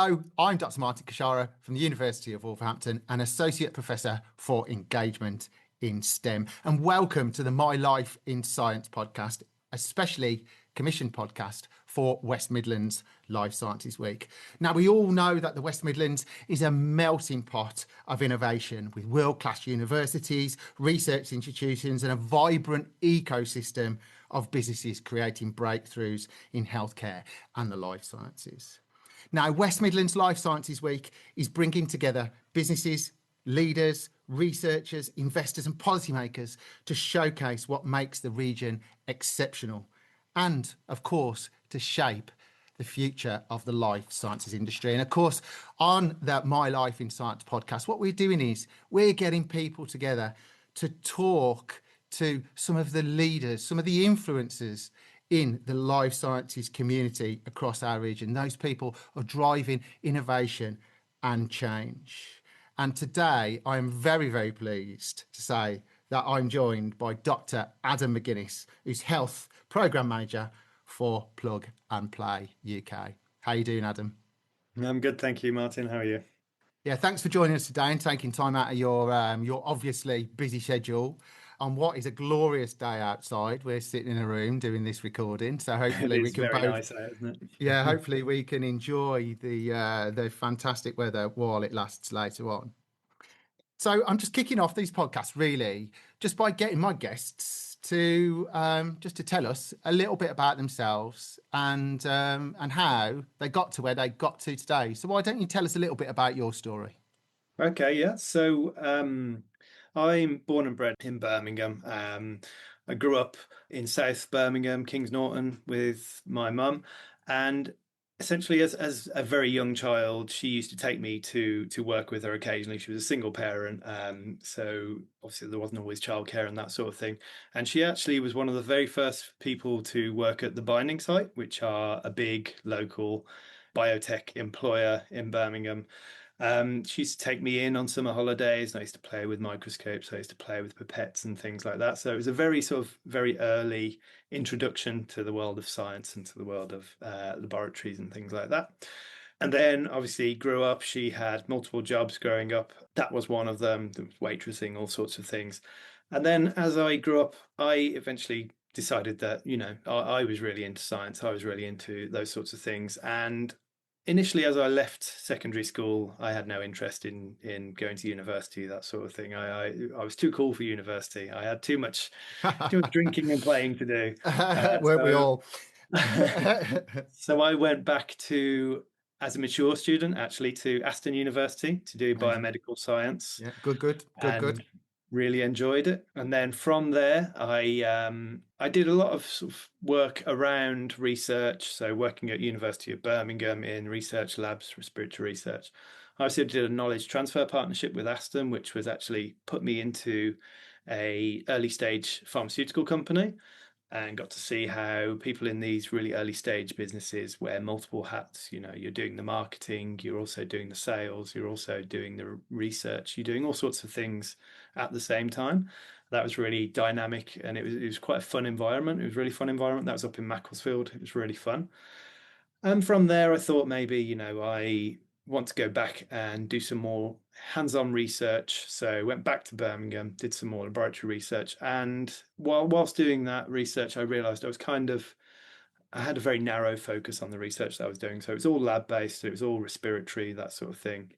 Hello, I'm Dr. Martin Kashara from the University of Wolverhampton, an Associate Professor for Engagement in STEM. And welcome to the My Life in Science podcast, a specially commissioned podcast for West Midlands Life Sciences Week. Now, we all know that the West Midlands is a melting pot of innovation with world-class universities, research institutions, and a vibrant ecosystem of businesses creating breakthroughs in healthcare and the life sciences. Now, West Midlands Life Sciences Week is bringing together businesses, leaders, researchers, investors and policymakers to showcase what makes the region exceptional and, of course, to shape the future of the life sciences industry. And, of course, on the My Life in Science podcast, what we're doing is we're getting people together to talk to some of the leaders, some of the influencers in the life sciences community across our region. Those people are driving innovation and change. And today I am very, very pleased to say that I'm joined by Dr. Adam McGuinness, who's Health Programme Manager for Plug and Play UK. How are you doing, Adam? I'm good, thank you, Martin. How are you? Yeah, thanks for joining us today and taking time out of your obviously busy schedule on what is a glorious day outside. We're sitting in a room doing this recording, so hopefully we It's can very both, nice out, isn't it? yeah, hopefully we can enjoy the fantastic weather while it lasts later on. So I'm just kicking off these podcasts really just by getting my guests to just to tell us a little bit about themselves and how they got to where they got to today. So why don't you tell us a little bit about your story? Okay, yeah. So I'm born and bred in Birmingham. I grew up in South Birmingham, Kings Norton, with my mum, and essentially, as a very young child, she used to take me to work with her occasionally. She was a single parent, so obviously there wasn't always childcare and that sort of thing. And she actually was one of the very first people to work at the Binding Site, which are a big local biotech employer in Birmingham. She used to take me in on summer holidays, and I used to play with microscopes. I used to play with pipettes and things like that. So it was a very very early introduction to the world of science and to the world of laboratories and things like that. And then obviously grew up. She had multiple jobs growing up. That was one of them. There was waitressing, all sorts of things. And then as I grew up, I eventually decided that, I was really into science. I was really into those sorts of things. And initially, as I left secondary school, I had no interest in going to university, that sort of thing. I was too cool for university. I had too much drinking and playing to do. Weren't we all? So I went back as a mature student, actually, to Aston University to do Amazing. biomedical science. Yeah, good. And really enjoyed it. And then from there, I did a lot of sort of work around research. So working at University of Birmingham in research labs, respiratory research. I also did a knowledge transfer partnership with Aston, which was actually put me into a early stage pharmaceutical company, and got to see how people in these really early stage businesses wear multiple hats. You're doing the marketing, you're also doing the sales, you're also doing the research, you're doing all sorts of things at the same time. That was really dynamic, and it was quite a fun environment. It was a really fun environment. That was up in Macclesfield. It was really fun. And from there, I thought maybe, I want to go back and do some more hands-on research. So went back to Birmingham, did some more laboratory research. And whilst doing that research, I realized I had a very narrow focus on the research that I was doing. So it was all lab-based, it was all respiratory, that sort of thing.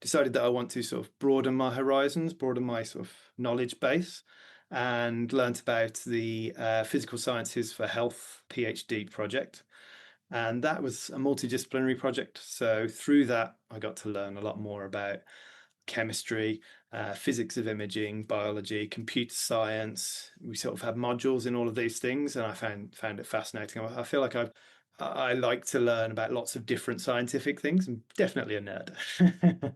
Decided that I want to sort of broaden my horizons, broaden my sort of knowledge base, and learnt about the Physical Sciences for Health PhD project. And that was a multidisciplinary project. So through that, I got to learn a lot more about chemistry, physics of imaging, biology, computer science. We sort of had modules in all of these things, and I found it fascinating. I feel like I like to learn about lots of different scientific things. I'm definitely a nerd.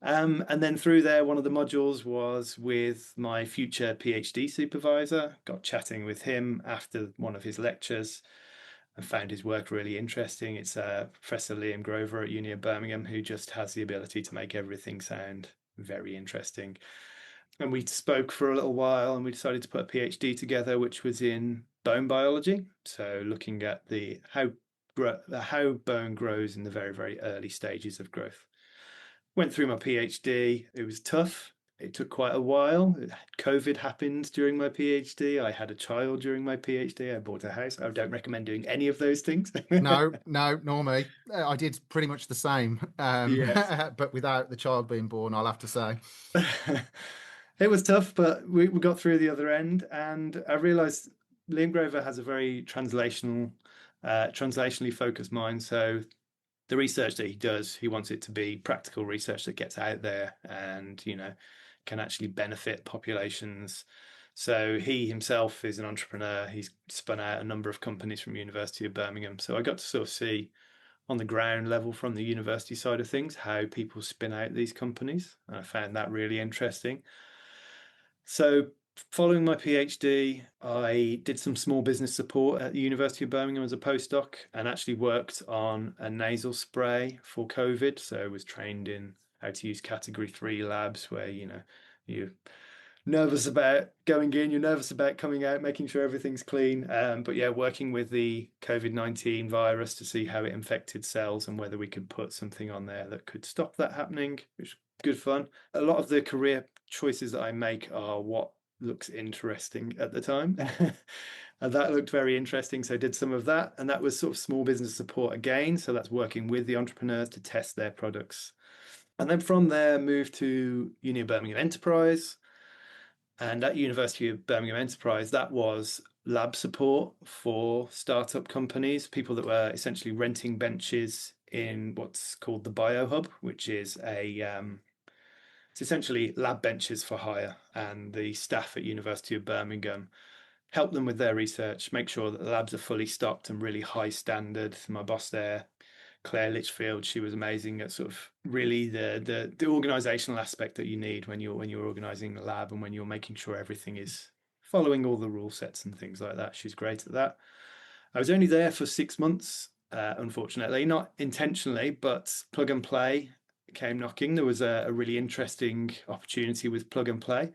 And then through there, one of the modules was with my future PhD supervisor. Got chatting with him after one of his lectures and found his work really interesting. It's Professor Liam Grover at Uni of Birmingham, who just has the ability to make everything sound very interesting. And we spoke for a little while, and we decided to put a PhD together, which was in bone biology. So looking at how how bone grows in the very, very early stages of growth. Went through my PhD. It was tough. It took quite a while. COVID happened during my PhD. I had a child during my PhD. I bought a house. I don't recommend doing any of those things. No, nor me. I did pretty much the same, Yes. but without the child being born, I'll have to say. It was tough, but we got through the other end, and I realized Liam Grover has a very translationally focused mind. So the research that he does, he wants it to be practical research that gets out there and, can actually benefit populations. So he himself is an entrepreneur. He's spun out a number of companies from University of Birmingham. So I got to sort of see on the ground level from the university side of things how people spin out these companies. And I found that really interesting. So following my PhD, I did some small business support at the University of Birmingham as a postdoc and actually worked on a nasal spray for COVID. So I was trained in how to use category 3 labs where, you're nervous about going in, you're nervous about coming out, making sure everything's clean. But yeah, working with the COVID-19 virus to see how it infected cells and whether we could put something on there that could stop that happening, which was good fun. A lot of the career choices that I make are what looks interesting at the time. And that looked very interesting. So I did some of that. And that was sort of small business support again. So that's working with the entrepreneurs to test their products. And then from there, moved to Uni of Birmingham Enterprise. And at University of Birmingham Enterprise, that was lab support for startup companies, people that were essentially renting benches in what's called the BioHub, which is it's essentially lab benches for hire. And the staff at University of Birmingham help them with their research, make sure that the labs are fully stocked and really high standard. My boss there, Claire Litchfield, she was amazing at sort of really the organizational aspect that you need when you're organizing the lab and when you're making sure everything is following all the rule sets and things like that. She's great at that. I was only there for 6 months, unfortunately, not intentionally, but Plug and Play came knocking. There was a really interesting opportunity with Plug and Play.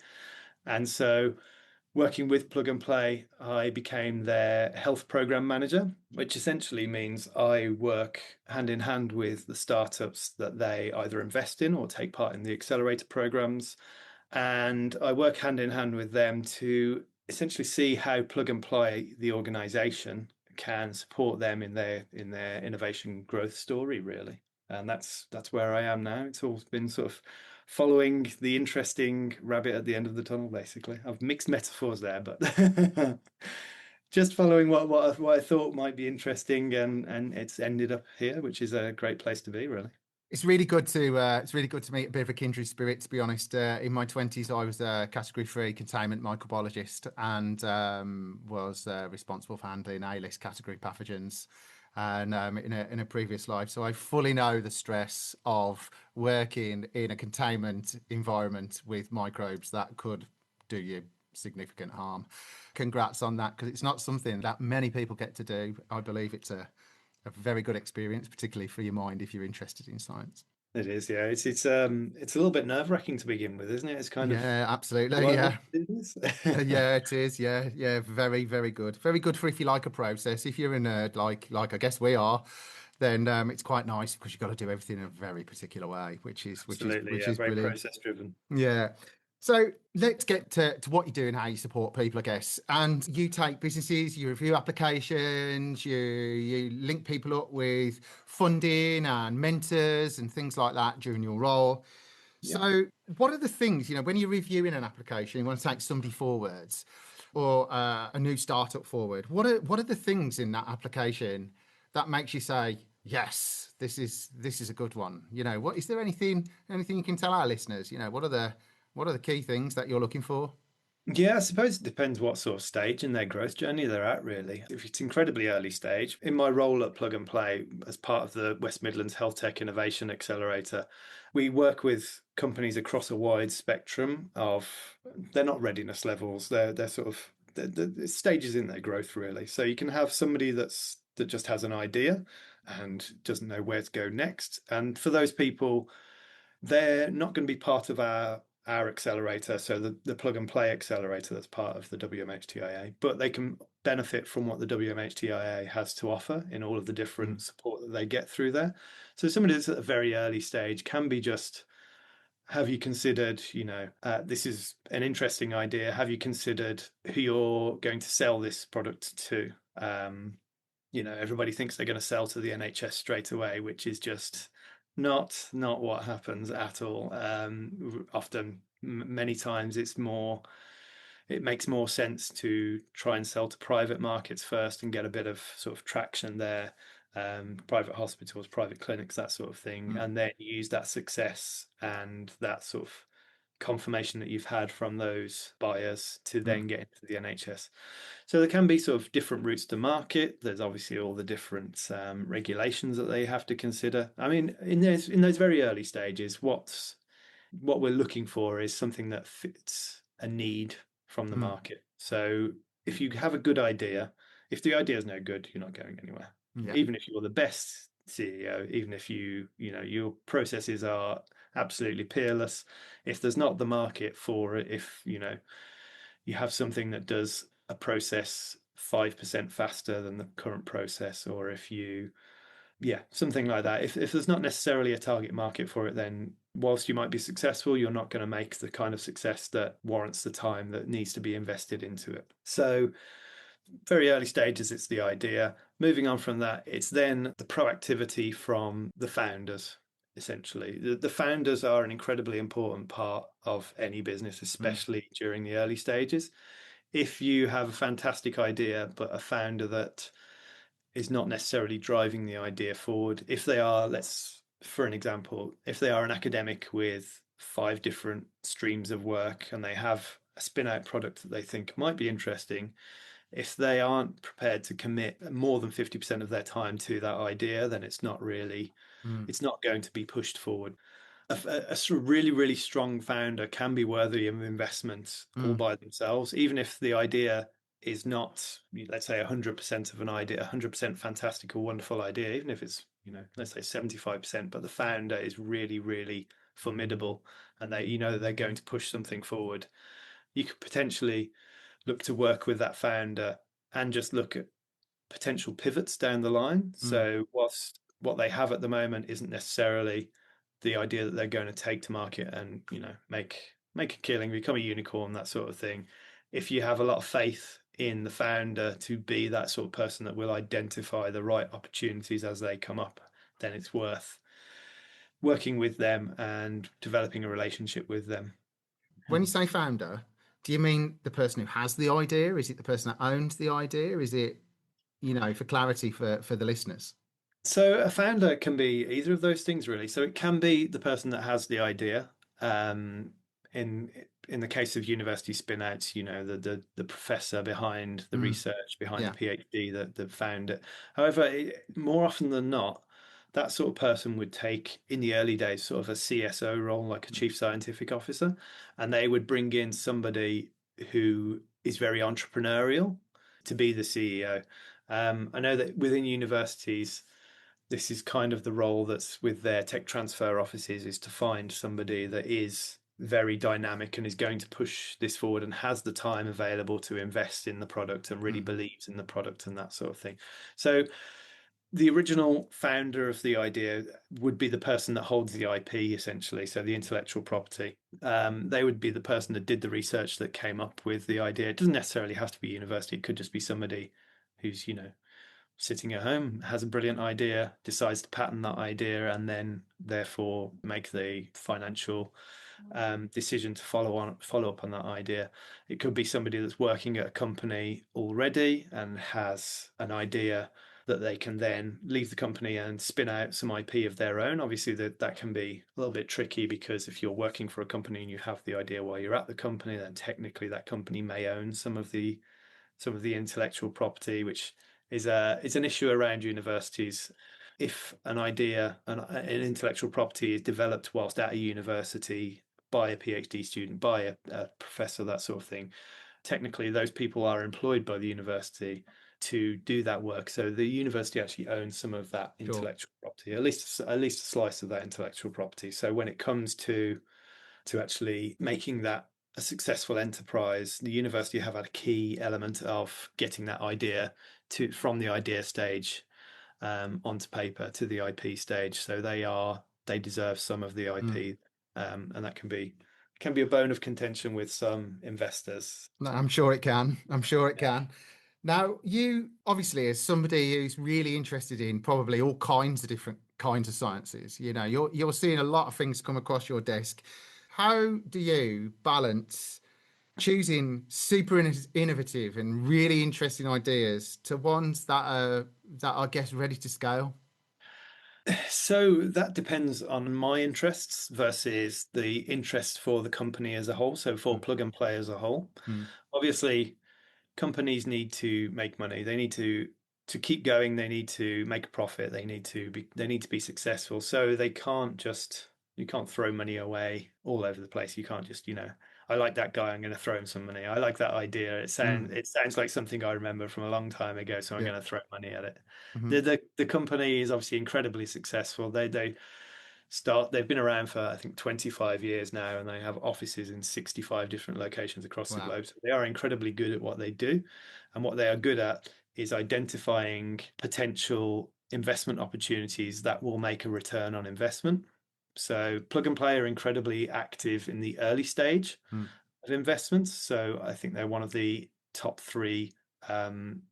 And so working with Plug and Play, I became their health program manager, which essentially means I work hand in hand with the startups that they either invest in or take part in the accelerator programs. And I work hand in hand with them to essentially see how Plug and Play, the organization, can support them in their innovation growth story, really. And that's where I am now. It's all been sort of following the interesting rabbit at the end of the tunnel, basically. I've mixed metaphors there, but just following what I thought might be interesting, and it's ended up here, which is a great place to be, really. It's really good to meet a bit of a kindred spirit. To be honest, in my 20s, I was a category 3 containment microbiologist and was responsible for handling A-list category pathogens. And in a previous life, so I fully know the stress of working in a containment environment with microbes that could do you significant harm. Congrats on that, because it's not something that many people get to do. I believe it's a very good experience, particularly for your mind if you're interested in science. It is, yeah. It's a little bit nerve-wracking to begin with, isn't it? It's kind of, Yeah, absolutely. do I Yeah. want to do this? Yeah, it is. Yeah, yeah. Very, very good. Very good for if you like a process. If you're a nerd, like I guess we are, then it's quite nice because you've got to do everything in a very particular way, Absolutely, which yeah. is Very brilliant. process-driven. Yeah. So let's get to what you do and how you support people, I guess. And you take businesses, you review applications, you link people up with funding and mentors and things like that during your role. Yeah. So what are the things, when you're reviewing an application, you want to take somebody forwards or a new startup forward, what are the things in that application that makes you say, yes, this is a good one? What is there anything you can tell our listeners? What are the key things that you're looking for? Yeah, I suppose it depends what sort of stage in their growth journey they're at, really. If it's incredibly early stage, in my role at Plug and Play as part of the West Midlands Health Tech Innovation Accelerator, we work with companies across a wide spectrum of, they're not readiness levels, they're sort of the stages in their growth, really. So you can have somebody that just has an idea and doesn't know where to go next. And for those people, they're not going to be part of our accelerator, so the Plug and Play accelerator that's part of the WMHTIA, but they can benefit from what the WMHTIA has to offer in all of the different Mm. support that they get through there. So somebody that's at a very early stage can be just, have you considered, this is an interesting idea. Have you considered who you're going to sell this product to? Everybody thinks they're going to sell to the NHS straight away, which is just not what happens at all. Often, many times, it makes more sense to try and sell to private markets first and get a bit of sort of traction there, private hospitals, private clinics, that sort of thing, Mm. and then use that success and that sort of confirmation that you've had from those buyers to Mm. then get into the NHS. So there can be sort of different routes to market. There's obviously all the different regulations that they have to consider. I mean, in those very early stages, what we're looking for is something that fits a need from the Mm. market. So if you have a good idea, if the idea is no good, you're not going anywhere. Yeah. Even if you're the best CEO, even if your processes are absolutely peerless, if there's not the market for it, if you have something that does a process 5% faster than the current process, or if something like that. If there's not necessarily a target market for it, then whilst you might be successful, you're not going to make the kind of success that warrants the time that needs to be invested into it. So very early stages, it's the idea. Moving on from that, it's then the proactivity from the founders. Essentially, the founders are an incredibly important part of any business, Mm. especially during the early stages. If you have a fantastic idea, but a founder that is not necessarily driving the idea forward, if they are, for an example, if they are an academic with 5 different streams of work and they have a spin out product that they think might be interesting, if they aren't prepared to commit more than 50% of their time to that idea, then Mm. it's not going to be pushed forward. A sort of really, really strong founder can be worthy of investment all Mm. by themselves, even if the idea is not, let's say, 100% of an idea, 100% fantastic or wonderful idea, even if it's, let's say 75%, but the founder is really, really formidable and that they're going to push something forward. You could potentially look to work with that founder and just look at potential pivots down the line. Mm. So whilst what they have at the moment isn't necessarily the idea that they're going to take to market and make a killing, become a unicorn, that sort of thing. If you have a lot of faith in the founder to be that sort of person that will identify the right opportunities as they come up, then it's worth working with them and developing a relationship with them. When you say founder, do you mean the person who has the idea? Is it the person that owns the idea? Is it, for clarity for the listeners? So a founder can be either of those things, really. So it can be the person that has the idea. In in the case of university spinouts, the professor behind the Mm. research, behind the Yeah. PhD that found it. However, more often than not, that sort of person would take, in the early days, sort of a CSO role, like a chief scientific officer, and they would bring in somebody who is very entrepreneurial to be the CEO. I know that within universities, this is kind of the role that's with their tech transfer offices, is to find somebody that is very dynamic and is going to push this forward and has the time available to invest in the product and really Mm. believes in the product and that sort of thing. So the original founder of the idea would be the person that holds the IP, essentially, so the intellectual property. They would be the person that did the research that came up with the idea. It doesn't necessarily have to be university. It could just be somebody who's sitting at home, has a brilliant idea, decides to patent that idea, and then therefore make the financial decision to follow up on that idea. It could be somebody that's working at a company already and has an idea that they can then leave the company and spin out some IP of their own. Obviously, that can be a little bit tricky, because if you're working for a company and you have the idea while you're at the company, then technically that company may own some of the intellectual property, which is an issue around universities. If an idea, an intellectual property is developed whilst at a university by a PhD student, by a professor, that sort of thing, technically those people are employed by the university to do that work. So the university actually owns some of that Sure. intellectual property, at least a slice of that intellectual property. So when it comes to actually making that a successful enterprise, the university have had a key element of getting that idea from the idea stage onto paper to the IP stage. So they deserve some of the Mm. IP, and that can be a bone of contention with some investors. No, I'm sure it can. I'm sure it can. Now, you obviously, as somebody who's really interested in probably all kinds of different kinds of sciences, you're seeing a lot of things come across your desk. How do you balance choosing super innovative and really interesting ideas to ones that are, I guess, ready to scale? So that depends on my interests versus the interest for the company as a whole. So for Mm, plug and play as a whole, mm, obviously companies need to make money. They need to keep going. They need to make a profit. They need to be successful. So they can't just you can't throw money away all over the place. You can't just, I like that guy, I'm going to throw him some money. I like that idea. mm, It sounds like something I remember from a long time ago, so I'm yeah. going to throw money at it. Hmm. The company is obviously incredibly successful. They've been around for I think 25 years now, and they have offices in 65 different locations across the Wow. globe. So they are incredibly good at what they do, and what they are good at is identifying potential investment opportunities that will make a return on investment. So plug and play are incredibly active in the early stage Mm, of investments. So I think they're one of the top three um,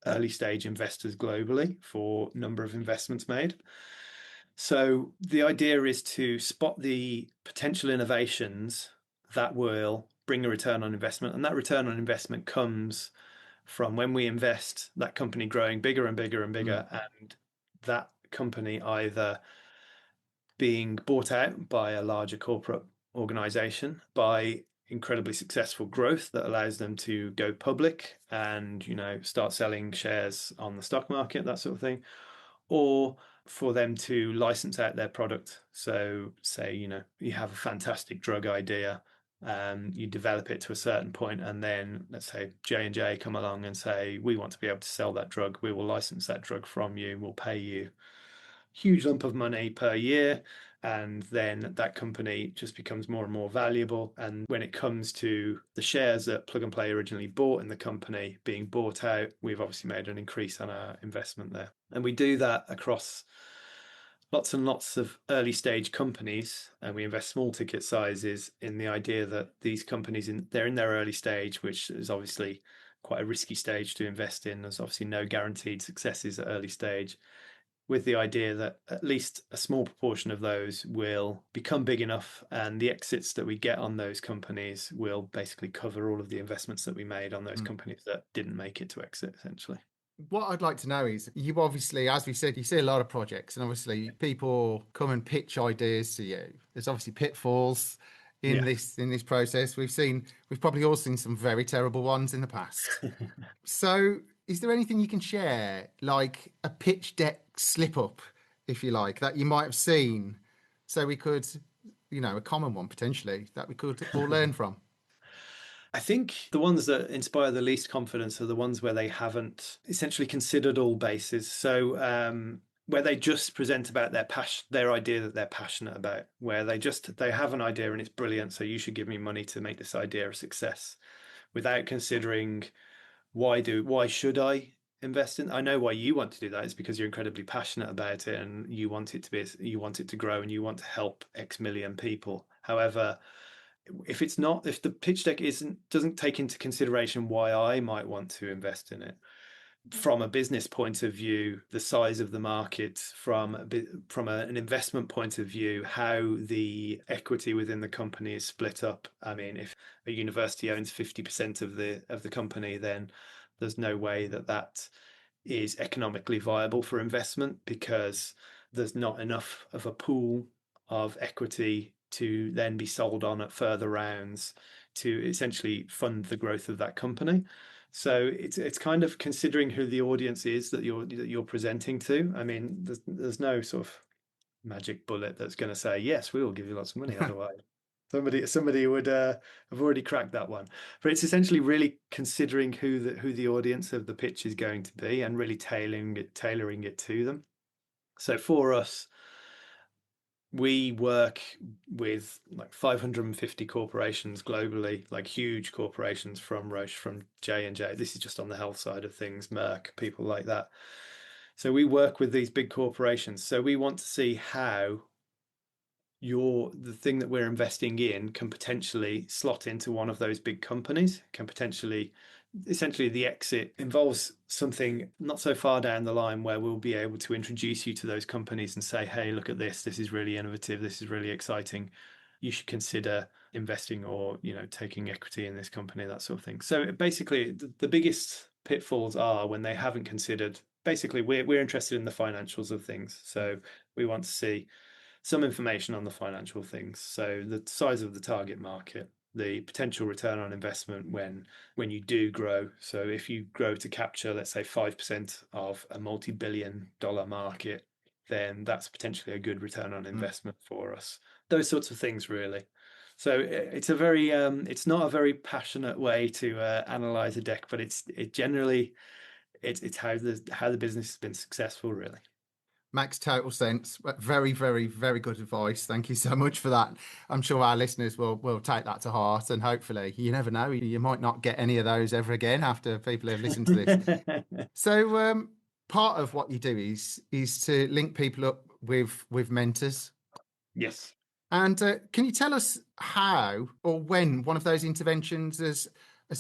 early stage investors globally for number of investments made. So the idea is to spot the potential innovations that will bring a return on investment. And that return on investment comes from when we invest that company growing bigger and bigger and mm, bigger, and that company either being bought out by a larger corporate organization by incredibly successful growth that allows them to go public and start selling shares on the stock market, that sort of thing, or for them to license out their product. So say, you have a fantastic drug idea, you develop it to a certain point, and then let's say J&J come along and say, we want to be able to sell that drug, we will license that drug from you, we'll pay you huge lump of money per year, and then that company just becomes more and more valuable. And when it comes to the shares that Plug and Play originally bought in the company being bought out, we've obviously made an increase on our investment there. And we do that across lots and lots of early stage companies, and we invest small ticket sizes in the idea that these companies they're in their early stage, which is obviously quite a risky stage to invest in. There's obviously no guaranteed successes at early stage, with the idea that at least a small proportion of those will become big enough, and the exits that we get on those companies will basically cover all of the investments that we made on those mm. companies that didn't make it to exit, essentially. What I'd like to know is you obviously, as we said, you see a lot of projects, and obviously people come and pitch ideas to you. There's obviously pitfalls in Yeah. this process. We've probably all seen some very terrible ones in the past. So, is there anything you can share, like a pitch deck slip up, if you like, that you might have seen, so we could, a common one potentially that we could all learn from? I think the ones that inspire the least confidence are the ones where they haven't essentially considered all bases. So where they just present about their idea that they're passionate about, where they have an idea and it's brilliant, so you should give me money to make this idea a success, without considering why should I invest in? I know why you want to do that. It's because you're incredibly passionate about it and you want it to grow and you want to help X million people. However, if the pitch deck doesn't take into consideration why I might want to invest in it from a business point of view, the size of the market, an investment point of view, how the equity within the company is split up. I mean, if a university owns 50% of the company, then there's no way that is economically viable for investment, because there's not enough of a pool of equity to then be sold on at further rounds to essentially fund the growth of that company. So it's kind of considering who the audience is that you're presenting to. I mean, there's no sort of magic bullet that's going to say, yes, we will give you lots of money. Otherwise, somebody would have already cracked that one. But it's essentially really considering who the audience of the pitch is going to be, and really tailoring it to them. So for us, We work with like 550 corporations globally, like huge corporations from Roche, from J&J. This is just on the health side of things, Merck, people like that. So we work with these big corporations. So we want to see how the thing that we're investing in can potentially slot into one of those big companies, can potentially, essentially the exit involves something not so far down the line where we'll be able to introduce you to those companies and say, hey, look at this is really innovative, this is really exciting, you should consider investing or taking equity in this company, that sort of thing. So basically the biggest pitfalls are when they haven't considered, basically we're interested in the financials of things. So we want to see some information on the financial things. So the size of the target market, the potential return on investment when you do grow. So if you grow to capture, let's say, 5% of a multi-billion-dollar market, then that's potentially a good return on investment for us. Those sorts of things, really. So it's a very it's not a very passionate way to analyze a deck, but it's how the business has been successful, really. Makes total sense. Very, very, very good advice. Thank you so much for that. I'm sure our listeners will take that to heart, and hopefully, you never know, you might not get any of those ever again after people have listened to this. So, part of what you do is to link people up with mentors. Yes. And can you tell us how or when one of those interventions has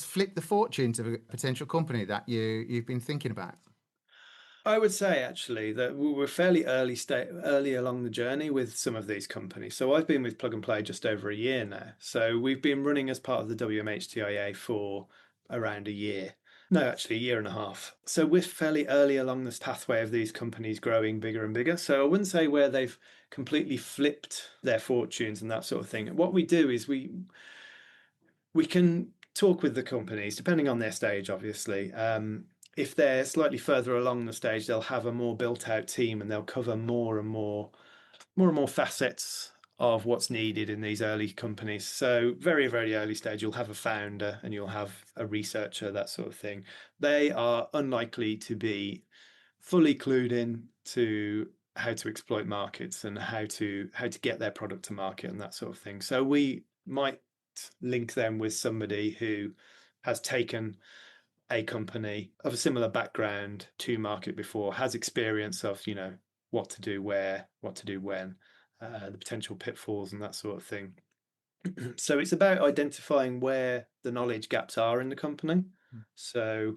flipped the fortunes of a potential company that you've been thinking about? I would say actually that we were fairly early along the journey with some of these companies. So I've been with Plug and Play just over a year now. So we've been running as part of the WMHTIA for around a year. No, actually a year and a half. So we're fairly early along this pathway of these companies growing bigger and bigger. So I wouldn't say where they've completely flipped their fortunes and that sort of thing. What we do is we can talk with the companies depending on their stage, obviously. If they're slightly further along the stage, they'll have a more built out team and they'll cover more and more facets of what's needed in these early companies. So very, very early stage, you'll have a founder and you'll have a researcher, that sort of thing. They are unlikely to be fully clued in to how to exploit markets and how to get their product to market and that sort of thing. So we might link them with somebody who has taken a company of a similar background to market before, has experience of what to do where, what to do when, the potential pitfalls and that sort of thing. So it's about identifying where the knowledge gaps are in the company. So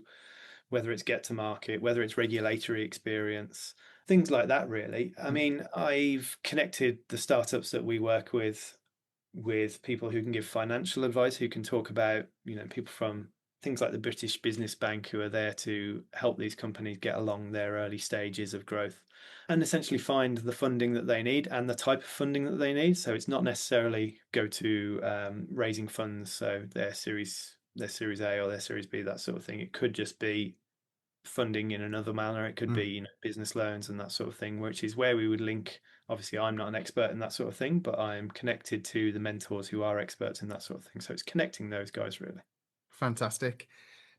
whether it's get to market, whether it's regulatory experience, things like that, really. I mean, I've connected the startups that we work with people who can give financial advice, who can talk about, people from things like the British Business Bank, who are there to help these companies get along their early stages of growth and essentially find the funding that they need and the type of funding that they need. So it's not necessarily go to raising funds, so their Series A or their Series B, that sort of thing. It could just be funding in another manner. It could be business loans and that sort of thing, which is where we would link. Obviously, I'm not an expert in that sort of thing, but I'm connected to the mentors who are experts in that sort of thing. So it's connecting those guys, really. Fantastic.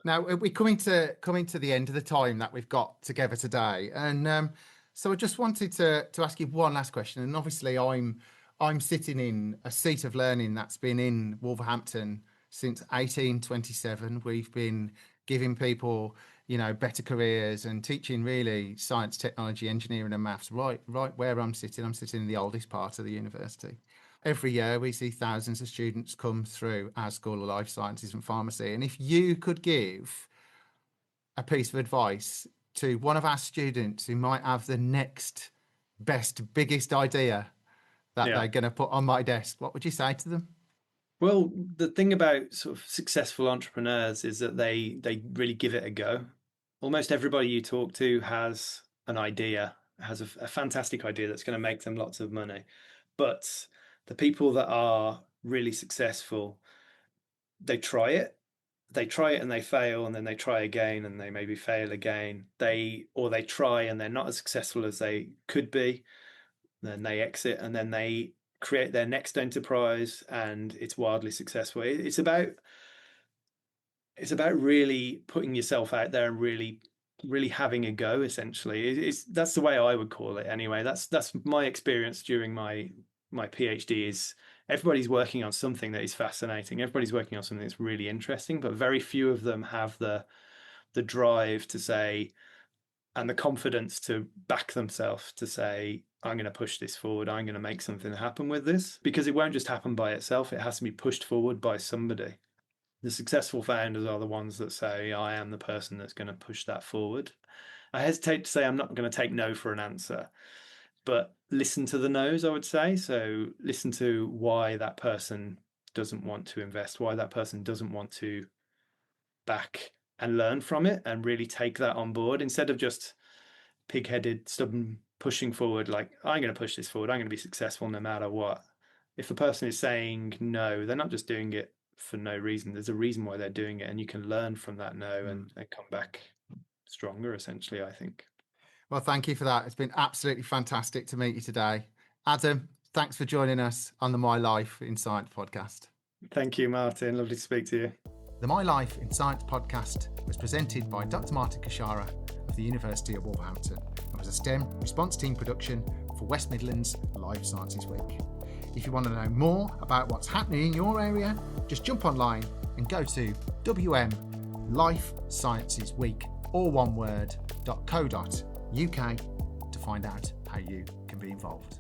Now we're coming to the end of the time that we've got together today, and so I just wanted to ask you one last question. And obviously, I'm sitting in a seat of learning that's been in Wolverhampton since 1827. We've been giving people, better careers and teaching really science, technology, engineering, and maths. Right where I'm sitting in the oldest part of the university. Every year, we see thousands of students come through our School of Life Sciences and Pharmacy. And if you could give a piece of advice to one of our students who might have the next best, biggest idea that they're going to put on my desk, what would you say to them? Well, the thing about sort of successful entrepreneurs is that they really give it a go. Almost everybody you talk to has an idea, has a fantastic idea that's going to make them lots of money. But the people that are really successful, they try it and they fail, and then they try again and they maybe fail again. They try and they're not as successful as they could be. Then they exit and then they create their next enterprise and it's wildly successful. It's about really putting yourself out there and really really having a go, essentially. That's the way I would call it anyway. That's my experience during my PhD. Is everybody's working on something that is fascinating. Everybody's working on something that's really interesting, but very few of them have the drive to say, and the confidence to back themselves to say, I'm going to push this forward. I'm going to make something happen with this, because it won't just happen by itself. It has to be pushed forward by somebody. The successful founders are the ones that say, I am the person that's going to push that forward. I hesitate to say I'm not going to take no for an answer, but listen to the no's, I would say. So listen to why that person doesn't want to invest, why that person doesn't want to back, and learn from it and really take that on board, instead of just pig-headed, stubborn pushing forward, like, I'm going to push this forward, I'm going to be successful no matter what. If a person is saying no, they're not just doing it for no reason. There's a reason why they're doing it, and you can learn from that no and come back stronger, essentially, I think. Well, thank you for that. It's been absolutely fantastic to meet you today. Adam, thanks for joining us on the My Life in Science podcast. Thank you, Martin. Lovely to speak to you. The My Life in Science podcast was presented by Dr. Martin Kashara of the University of Wolverhampton and was a STEM response team production for West Midlands Life Sciences Week. If you want to know more about what's happening in your area, just jump online and go to wmlifesciencesweek, all one word, .co.uk to find out how you can be involved.